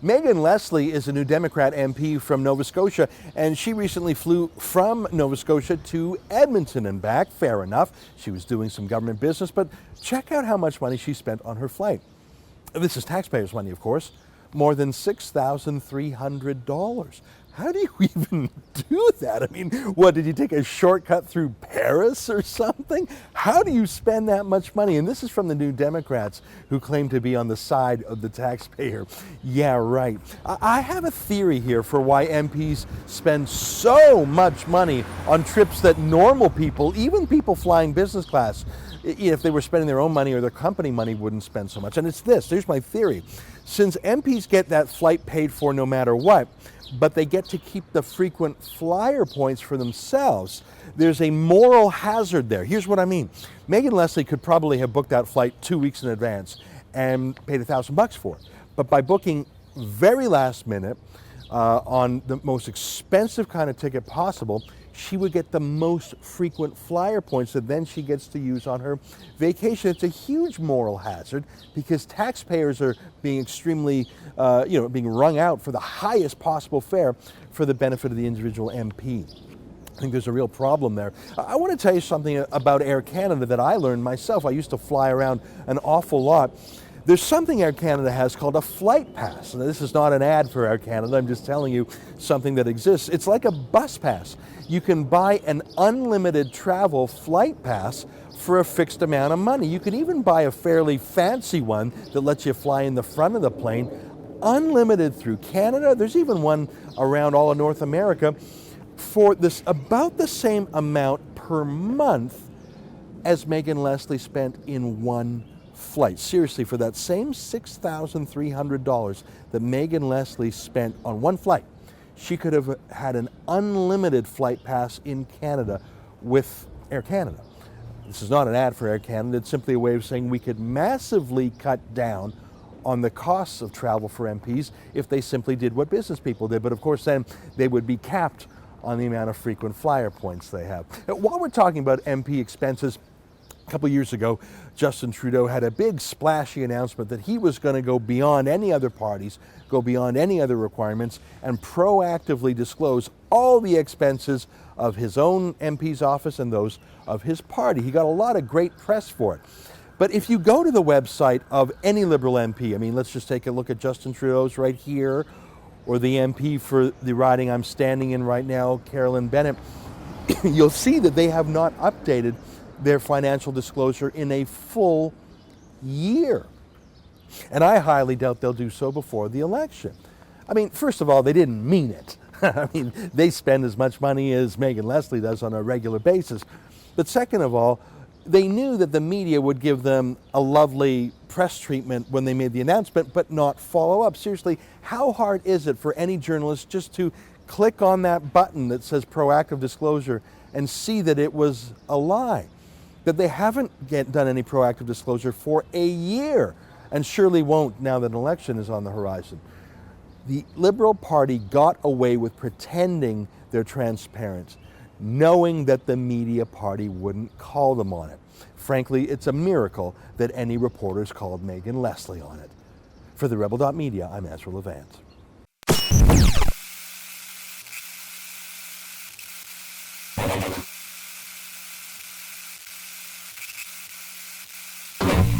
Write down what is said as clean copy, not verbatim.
Megan Leslie is a New Democrat MP from Nova Scotia, and she recently flew from Nova Scotia to Edmonton and back. Fair enough. She was doing some government business, but check out how much money she spent on her flight. This is taxpayers' money, of course. More than $6,300. How do you even do that? I mean, what, did you take a shortcut through Paris or something? How do you spend that much money? And this is from the New Democrats, who claim to be on the side of the taxpayer. Yeah, right. I have a theory here for why MPs spend so much money on trips that normal people, even people flying business class, if they were spending their own money or their company money, wouldn't spend so much. And it's this, here's my theory. Since MPs get that flight paid for no matter what, but they get to keep the frequent flyer points for themselves, there's a moral hazard there. Here's what I mean. Megan Leslie could probably have booked that flight 2 weeks in advance and paid $1,000 for it. But by booking very last minute on the most expensive kind of ticket possible, she would get the most frequent flyer points that then she gets to use on her vacation. It's a huge moral hazard because taxpayers are being extremely, being wrung out for the highest possible fare for the benefit of the individual MP. I think there's a real problem there. I want to tell you something about Air Canada that I learned myself. I used to fly around an awful lot. There's something Air Canada has called a flight pass. Now, this is not an ad for Air Canada. I'm just telling you something that exists. It's like a bus pass. You can buy an unlimited travel flight pass for a fixed amount of money. You can even buy a fairly fancy one that lets you fly in the front of the plane, unlimited through Canada. There's even one around all of North America for this about the same amount per month as Megan Leslie spent in one flight. Seriously, for that same $6,300 that Megan Leslie spent on one flight, she could have had an unlimited flight pass in Canada with Air Canada. This is not an ad for Air Canada. It's simply a way of saying we could massively cut down on the costs of travel for MPs if they simply did what business people did. But of course, then they would be capped on the amount of frequent flyer points they have. While we're talking about MP expenses, a couple years ago, Justin Trudeau had a big splashy announcement that he was going to go beyond any other parties, go beyond any other requirements, and proactively disclose all the expenses of his own MP's office and those of his party. He got a lot of great press for it. But if you go to the website of any Liberal MP, I mean, let's just take a look at Justin Trudeau's right here, or the MP for the riding I'm standing in right now, Carolyn Bennett, you'll see that they have not updated their financial disclosure in a full year. And I highly doubt they'll do so before the election. I mean, first of all, they didn't mean it. I mean, they spend as much money as Megan Leslie does on a regular basis. But second of all, they knew that the media would give them a lovely press treatment when they made the announcement, but not follow up. Seriously, how hard is it for any journalist just to click on that button that says proactive disclosure and see that it was a lie? That they haven't done any proactive disclosure for a year, and surely won't now that an election is on the horizon. The Liberal Party got away with pretending they're transparent, knowing that the media party wouldn't call them on it. Frankly, it's a miracle that any reporters called Megan Leslie on it. For TheRebel.media, I'm Ezra Levant.